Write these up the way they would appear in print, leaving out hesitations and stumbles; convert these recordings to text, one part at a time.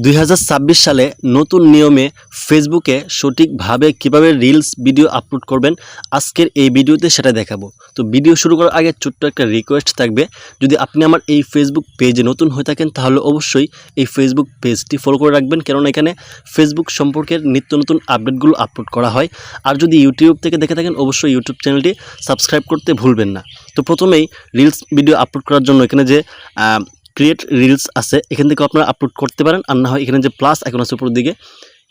2026 সালে নতুন নিয়মে ফেসবুকে সঠিকভাবে কিভাবে রিলস ভিডিও আপলোড করবেন আজকের এই ভিডিওতে সেটা দেখাবো। তো ভিডিও শুরু করার আগে ছোট্ট একটা রিকোয়েস্ট থাকবে, যদি আপনি আমার এই ফেসবুক পেজে নতুন হয়ে থাকেন তাহলে অবশ্যই এই ফেসবুক পেজটি ফলো করে রাখবেন, কেননা এখানে ফেসবুক সম্পর্কের নিত্য নতুন আপডেটগুলো আপলোড করা হয়। আর যদি ইউটিউব থেকে দেখে থাকেন অবশ্যই ইউটিউব চ্যানেলটি সাবস্ক্রাইব করতে ভুলবেন না। তো প্রথমেই রিলস ভিডিও আপলোড করার জন্য এখানে যে ক্রিয়েট রিলস আছে এখান থেকে আপনারা আপলোড করতে পারেন, আর না হয় এখানে যে প্লাস আইকন আছে উপরের দিকে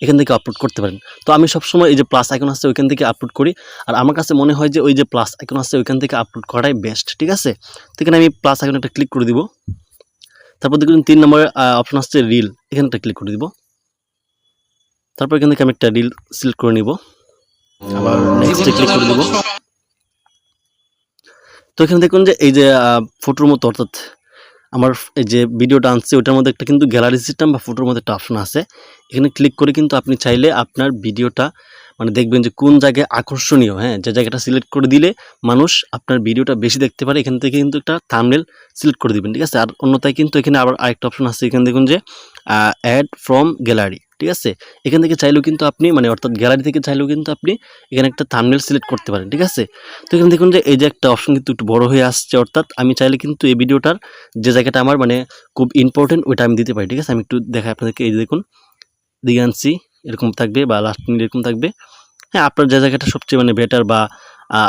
এখান থেকে আপলোড করতে পারেন। তো আমি সবসময় এই যে প্লাস আইকন আছে ওইখান থেকে আপলোড করি, আর আমার কাছে মনে হয় যে ওই যে প্লাস আইকন আছে ওইখান থেকে আপলোড করাটাই বেস্ট, ঠিক আছে। তো এখানে আমি প্লাস আইকন একটা ক্লিক করে দিব, তারপর দেখুন 3 নম্বরের অপশন আসছে রিল, এখানে একটা ক্লিক করে দিব। তারপর এখান থেকে আমি একটা রিল সিলেক্ট করে নিব, আবার নেক্সটে ক্লিক করে দিব। তো এখানে দেখুন যে এই যে ফটোর মতো, অর্থাৎ আমার এই যে ভিডিওটা আনছে ওটার মধ্যে একটা কিন্তু গ্যালারি সিস্টেম বা ফটোর মধ্যে একটা অপশন আছে, এখানে ক্লিক করে কিন্তু আপনি চাইলে আপনার ভিডিওটা মানে দেখবেন যে কোন জায়গায় আকর্ষণীয়, হ্যাঁ, যে জায়গাটা সিলেক্ট করে দিলে মানুষ আপনার ভিডিওটা বেশি দেখতে পারে, এখান থেকে কিন্তু একটা থাম্বনেল সিলেক্ট করে দিবেন, ঠিক আছে। আর অন্যথায় কিন্তু এখানে আবার আরেকটা অপশন আছে, এখানে দেখুন যে অ্যাড ফ্রম গ্যালারি, ঠিক আছে। এখান থেকে চাইলেও কিন্তু আপনি মানে অর্থাৎ গ্যালারি থেকে চাইলেও কিন্তু আপনি এখানে একটা থাম্বনেল সিলেক্ট করতে পারেন, ঠিক আছে। তো এখানে দেখুন যে এই যে একটা অপশন কিন্তু একটু বড় হয়ে আসছে, অর্থাৎ আমি চাইলে কিন্তু এই ভিডিওটার যে জায়গাটা আমার মানে খুব ইম্পর্টেন্ট ওইটা আমি দিতে পারি, ঠিক আছে। আমি একটু দেখাই আপনাদেরকে, এই যে দেখুন দিকে আনছি এরকম থাকবে বা লাস্ট মিনিট এরকম থাকবে, হ্যাঁ। আপনার যে জায়গাটা সবচেয়ে মানে বেটার বা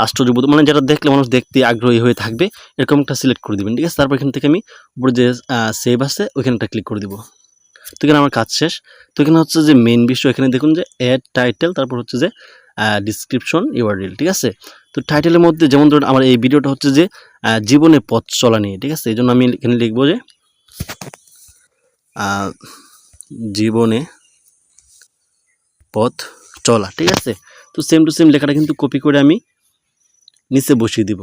আশ্চর্যবোধ মানে যেটা দেখলে মানুষ দেখতে আগ্রহী হয়ে থাকবে এরকম একটা সিলেক্ট করে দিবেন, ঠিক আছে। তারপর এখান থেকে আমি উপরে যে সেভ আছে ওইখানে একটা ক্লিক করে দিব। তো এখানে আমার কাজ শেষ। তো এখানে হচ্ছে যে মেইন বিষয়, এখানে দেখুন যে অ্যাড টাইটেল, তারপর হচ্ছে যে ডিসক্রিপশন ইউআরএল, ঠিক আছে। তো টাইটেলের মধ্যে যেমন ধরুন আমার এই ভিডিওটা হচ্ছে যে জীবনে পথ চলা নিয়ে, ঠিক আছে। এই জন্য আমি এখানে লিখবো যে জীবনে পথ চলা, ঠিক আছে। তো সেম টু সেম লেখাটা কিন্তু কপি করে আমি নিচে বসিয়ে দিব।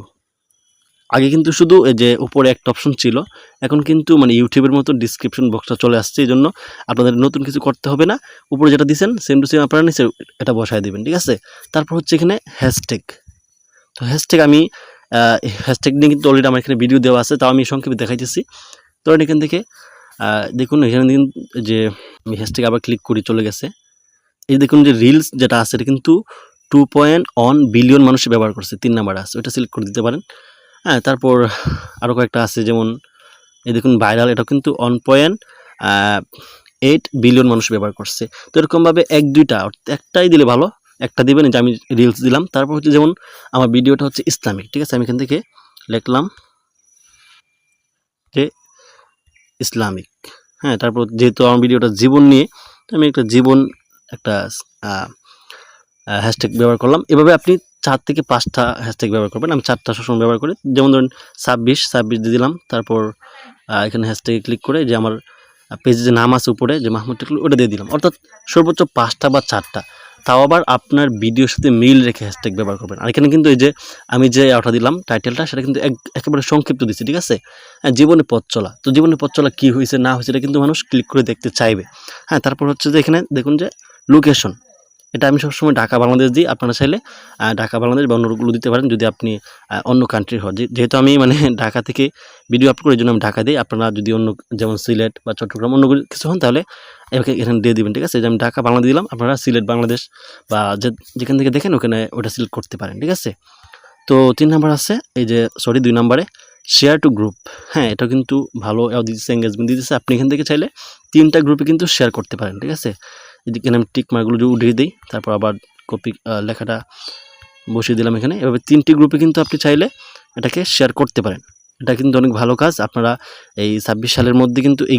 আগে কিন্তু শুধু এই যে উপরে একটা অপশন ছিল, এখন কিন্তু মানে ইউটিউবের মতো ডিসক্রিপশন বক্সটা চলে আসছে, এই জন্য আপনাদের নতুন কিছু করতে হবে না, উপরে যেটা দিচ্ছেন সেম টু সেম আপনারা নিচে এটা বসায় দেবেন, ঠিক আছে। তারপর হচ্ছে এখানে হ্যাশট্যাগ। তো হ্যাশট্যাগ আমি হ্যাশট্যাগ নিয়ে কিন্তু অলরেডি আমার এখানে ভিডিও দেওয়া আছে, তাও আমি সংক্ষেপে দেখাইতেছি। তো এখান থেকে দেখুন এখানে যে আমি হ্যাশট্যাগ আবার ক্লিক করি, চলে গেছে। এই দেখুন যে রিলস যেটা আছে এটা কিন্তু 2.1 বিলিয়ন মানুষ ব্যবহার করছে, 3 নাম্বার আছে, ওইটা সিলেক্ট করে দিতে পারেন, হ্যাঁ। তারপর আরও কয়েকটা আছে, যেমন এই দেখুন ভাইরাল, এটা কিন্তু 1.8 বিলিয়ন মানুষ ব্যবহার করছে। তো এরকমভাবে 1-2টা একটাই দিলে ভালো, একটা দিবেন, যে আমি রিলস দিলাম। তারপর হচ্ছে যেমন আমার ভিডিওটা হচ্ছে ইসলামিক, ঠিক আছে। আমি এখান থেকে লিখলাম যে ইসলামিক, হ্যাঁ। তারপর যেহেতু আমার ভিডিওটা জীবন নিয়ে, তো আমি একটা হ্যাশট্যাগ ব্যবহার করলাম। এভাবে আপনি 4 থেকে 5টা হ্যাশট্যাগ ব্যবহার করবেন, আমি 4টা সবসময় ব্যবহার করি। যেমন ধরুন 26 দিয়ে দিলাম, তারপর এখানে হ্যাশট্যাগে ক্লিক করে যে আমার পেজে যে নাম আছে উপরে যে মাহমুদ টিকলু ওটা দিয়ে দিলাম, অর্থাৎ সর্বোচ্চ 5টা বা 4টা, তাও আবার আপনার ভিডিওর সাথে মিল রেখে হ্যাশট্যাগ ব্যবহার করবেন। আর এখানে কিন্তু এই যে আমি যে ওটা দিলাম টাইটেলটা, সেটা কিন্তু একেবারে সংক্ষিপ্ত দিচ্ছি, ঠিক আছে। জীবনে পথ চলা, তো জীবনে পথ চলা কী হয়েছে না হয়েছে এটা কিন্তু মানুষ ক্লিক করে দেখতে চাইবে, হ্যাঁ। তারপর হচ্ছে যে এখানে দেখুন যে লোকেশন, এটা আমি সবসময় ঢাকা বাংলাদেশ দিই, আপনারা চাইলে ঢাকা বাংলাদেশ বা অন্যগুলো দিতে পারেন যদি আপনি অন্য কান্ট্রির হন। যেহেতু আমি মানে ঢাকা থেকে ভিডিও আপলোড করার জন্য আমি ঢাকা দিই, আপনারা যদি অন্য যেমন সিলেট বা চট্টগ্রাম অন্য কিছু হন তাহলে এখানে দিয়ে দিবেন, ঠিক আছে। যে আমি ঢাকা বাংলাদেশ দিলাম, আপনারা সিলেট বাংলাদেশ বা যেখান থেকে দেখেন ওখানে ওটা সিলেক্ট করতে পারেন, ঠিক আছে। তো 3 নাম্বার আছে এই যে 2 নাম্বারে শেয়ার টু গ্রুপ, হ্যাঁ। এটা কিন্তু ভালো দিতেছে, এঙ্গেজমেন্ট দিতেছে। আপনি এখান থেকে চাইলে 3টা গ্রুপে কিন্তু শেয়ার করতে পারেন, ঠিক আছে। এখানে আমি টিক মার্কগুলো উঠিয়ে দিই, তারপর আবার কপি লেখাটা বসিয়ে দিলাম এখানে। এভাবে 3টি গ্রুপে কিন্তু আপনি চাইলে এটাকে শেয়ার করতে পারেন। এটা কিন্তু অনেক ভালো কাজ, আপনারা এই 26 সালের মধ্যে কিন্তু এই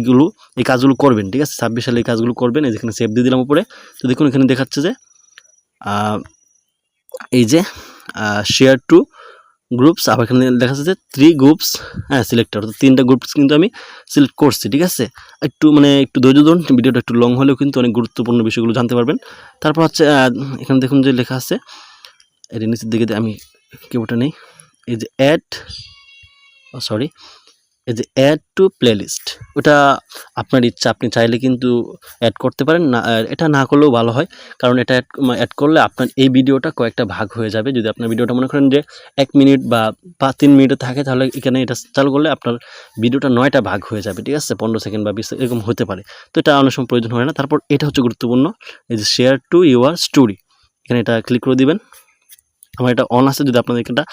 কাজগুলো করবেন, ঠিক আছে। 26 সালে এই কাজগুলো করবেন। এই যেখানে সেভ দিয়ে দিলাম উপরে, তো দেখুন এখানে দেখাচ্ছে যে এই যে শেয়ার টু গ্রুপস, আবার এখানে দেখা যাচ্ছে 3 গ্রুপস, হ্যাঁ, সিলেক্টেড, অর্থাৎ 3টা গ্রুপস কিন্তু আমি সিলেক্ট করছি, ঠিক আছে। একটু ধৈর্য ধরুন, ভিডিওটা একটু লং হলেও কিন্তু অনেক গুরুত্বপূর্ণ বিষয়গুলো জানতে পারবেন। তারপর হচ্ছে এখানে দেখুন যে লেখা আছে, এর নিচের দিকে আমি কিবোর্ডটা নেই, এই যে এই যে অ্যাড টু প্লেলিস্ট, ওটা আপনার ইচ্ছা, আপনি চাইলে কিন্তু অ্যাড করতে পারেন, না এটা না করলেও ভালো হয়। কারণ এটা অ্যাড করলে আপনার এই ভিডিওটা কয়েকটা ভাগ হয়ে যাবে। যদি আপনার ভিডিওটা মনে করেন যে 1 মিনিট বা 3 মিনিটে থাকে, তাহলে এখানে এটা চালু করলে আপনার ভিডিওটা 9টা ভাগ হয়ে যাবে, ঠিক আছে? 15 সেকেন্ড বা 20 এরকম হতে পারে। তো এটা অনেক সময় প্রয়োজন হয় না। তারপর এটা হচ্ছে গুরুত্বপূর্ণ, এই যে শেয়ার টু ইউর স্টোরি, এখানে এটা ক্লিক করে দিবেন। আমার এটা অন আছে, যদি আপনাদের এটা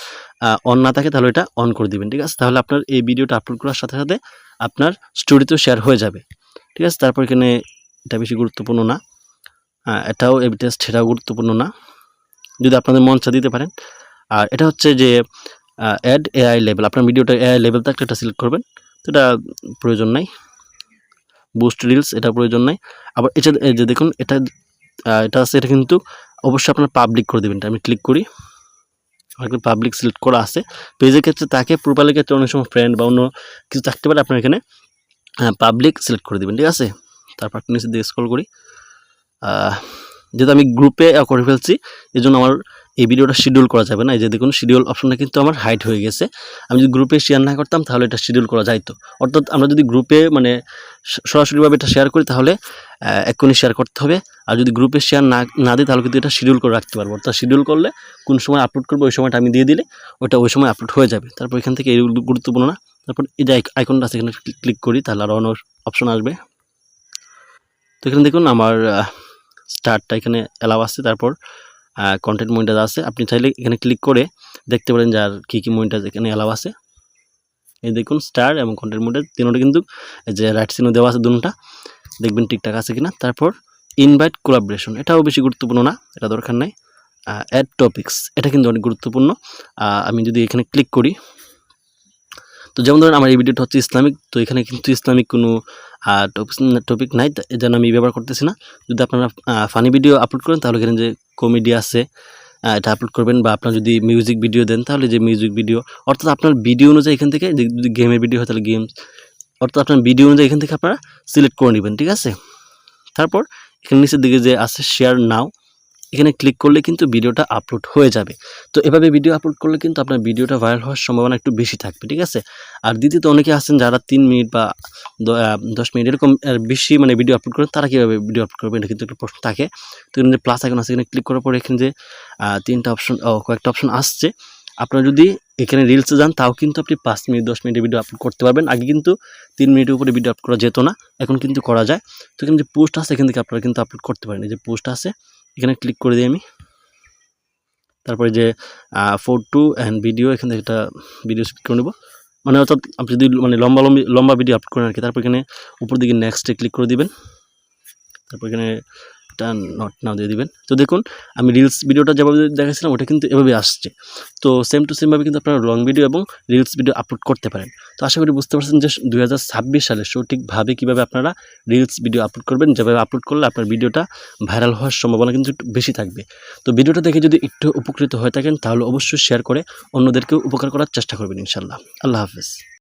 অন না থাকে তাহলে এটা অন করে দিবেন, ঠিক আছে? তাহলে আপনার এই ভিডিওটা আপলোড করার সাথে সাথে আপনার স্টোরিতেও শেয়ার হয়ে যাবে, ঠিক আছে? তারপর এখানে এটা বেশি গুরুত্বপূর্ণ না, এটাও টেস্ট, সেটাও গুরুত্বপূর্ণ না, যদি আপনাদের মন চা দিতে পারেন। আর এটা হচ্ছে যে অ্যাড এআই লেভেল, আপনার ভিডিওটা এআই লেভেল থাকলে এটা সিলেক্ট করবেন, তো এটা প্রয়োজন নাই। বুস্ট রিলস, এটা প্রয়োজন নাই। আবার এটা এই যে দেখুন, এটা এটা আছে, এটা কিন্তু অবশ্যই আপনার পাবলিক করে দেবেন। আমি ক্লিক করি, পাবলিক সিলেক্ট করা আছে। পেজের ক্ষেত্রে তাকে, প্রোফাইলের ক্ষেত্রে অনেক সময় ফ্রেন্ড বা অন্য কিছু থাকতে পারে, আপনার এখানে পাবলিক সিলেক্ট করে দেবেন, ঠিক আছে? তারপর নিচের দিকে স্ক্রল করি, যেহেতু আমি গ্রুপে করে ফেলছি, এই জন্য আমার এই ভিডিওটা শিডিউল করা যাবে না। এই যে দেখুন, শিডিউল অপশনটা কিন্তু আমার হাইড হয়ে গেছে। আমি যদি গ্রুপে শেয়ার না করতাম তাহলে এটা শিডিউল করা যাইতো। অর্থাৎ আমরা যদি গ্রুপে মানে সরাসরিভাবে এটা শেয়ার করি তাহলে এক্ষুনি শেয়ার করতে হবে। আর যদি গ্রুপে শেয়ার না দিই তাহলে কিন্তু এটা শিডিউল করে রাখতে পারবো। অর্থাৎ শিডিউল করলে কোন সময় আপলোড করবো ওই সময়টা আমি দিয়ে দিলে ওটা ওই সময় আপলোড হয়ে যাবে। তারপর এখান থেকে এইগুলো গুরুত্বপূর্ণ না। তারপর এই যে আইকনটা আছে, এখানে ক্লিক করি, তাহলে আরও অনেক অপশন আসবে। তো এখানে দেখুন আমার স্টার্টটা এখানে অ্যালাউ আছে, তারপর কন্টেন্ট মনিটাইজ আছে। আপনি চাইলে এখানে ক্লিক করে দেখতে পারেন যে আর কী কী মনিটাইজ এখানে অ্যালাউ আছে। এই দেখুন, স্টার এবং কন্টেন্ট মনিটাইজ তিনটা কিন্তু এই যে রাইট চিহ্ন দেওয়া আছে, দুটোটা দেখবেন ঠিকঠাক আছে কিনা। তারপর ইনভাইট কোলাবোরেশন, এটাও বেশি গুরুত্বপূর্ণ না, এটা দরকার নাই। অ্যাড টপিক্স, এটা কিন্তু অনেক গুরুত্বপূর্ণ। আমি যদি এখানে ক্লিক করি, তো যেমন ধরেন আমার এই ভিডিওটা হচ্ছে ইসলামিক, তো এখানে কিন্তু ইসলামিক কোনো টপিক নাই, এই জন্য আমি ব্যবহার করতেছি না। যদি আপনারা ফানি ভিডিও আপলোড করেন তাহলে এখানে যে কমেডি আছে এটা আপলোড করবেন, বা আপনার যদি মিউজিক ভিডিও দেন তাহলে যে মিউজিক ভিডিও, অর্থাৎ আপনার ভিডিও অনুযায়ী এখান থেকে, যদি গেমের ভিডিও হয় তাহলে গেমস, অর্থাৎ আপনার ভিডিও অনুযায়ী এখান থেকে আপনারা সিলেক্ট করে নেবেন, ঠিক আছে? তারপর এখানে নিচের দিকে যে আছে শেয়ার নাও, এখানে ক্লিক করলে কিন্তু ভিডিওটা আপলোড হয়ে যাবে। তো এভাবে ভিডিও আপলোড করলে কিন্তু আপনার ভিডিওটা ভাইরাল হওয়ার সম্ভাবনা একটু বেশি থাকবে, ঠিক আছে? আর দ্বিতীয়ত অনেকে আছেন যারা 3 মিনিট বা 10 মিনিট এরকম বেশি মানে ভিডিও আপলোড করেন, তারা কীভাবে ভিডিও আপলোড করবে, এটা কিন্তু একটা প্রশ্ন থাকে। তো এখানে যে প্লাস আইকন আছে, এখানে ক্লিক করার পরে এখানে যে কয়েকটা অপশন আসছে, আপনারা যদি এখানে রিলসে যান তাও কিন্তু আপনি 5 মিনিট 10 মিনিটের ভিডিও আপলোড করতে পারবেন। আগে কিন্তু 3 মিনিটের উপরে ভিডিও আপলোড করা যেত না, এখন কিন্তু করা যায়। তো এখানে যে পোস্ট আছে, এখান থেকে আপনারা কিন্তু আপলোড করতে পারেন। এই যে পোস্ট আছে, এখানে ক্লিক করে দিই আমি। তারপরে যে ফটো অ্যান্ড ভিডিও, এখান থেকে একটা ভিডিও সিলেক্ট করে নেব, মানে অর্থাৎ আপনি যদি মানে লম্বা ভিডিও আপলোড করেন আর কি। তারপর এখানে উপর দিকে নেক্সটে ক্লিক করে দিবেন, তারপর এখানে এটা নট নাও দিয়ে দিবেন। তো দেখুন, আমি রিলস ভিডিওটা যেভাবে দেখাচ্ছিলাম ওটা কিন্তু এভাবে আসছে। তো সেম টু সেমভাবে কিন্তু আপনারা লং ভিডিও এবং রিলস ভিডিও আপলোড করতে পারেন। তো আশা করি বুঝতে পারছেন যে 2026 সালে সঠিকভাবে কীভাবে আপনারা রিলস ভিডিও আপলোড করবেন, যেভাবে আপলোড করলে আপনার ভিডিওটা ভাইরাল হওয়ার সম্ভাবনা কিন্তু একটু বেশি থাকবে। তো ভিডিওটা দেখে যদি একটু উপকৃত হয়ে থাকেন তাহলে অবশ্যই শেয়ার করে অন্যদেরকেও উপকার করার চেষ্টা করবেন ইনশাআল্লাহ। আল্লাহ হাফেজ।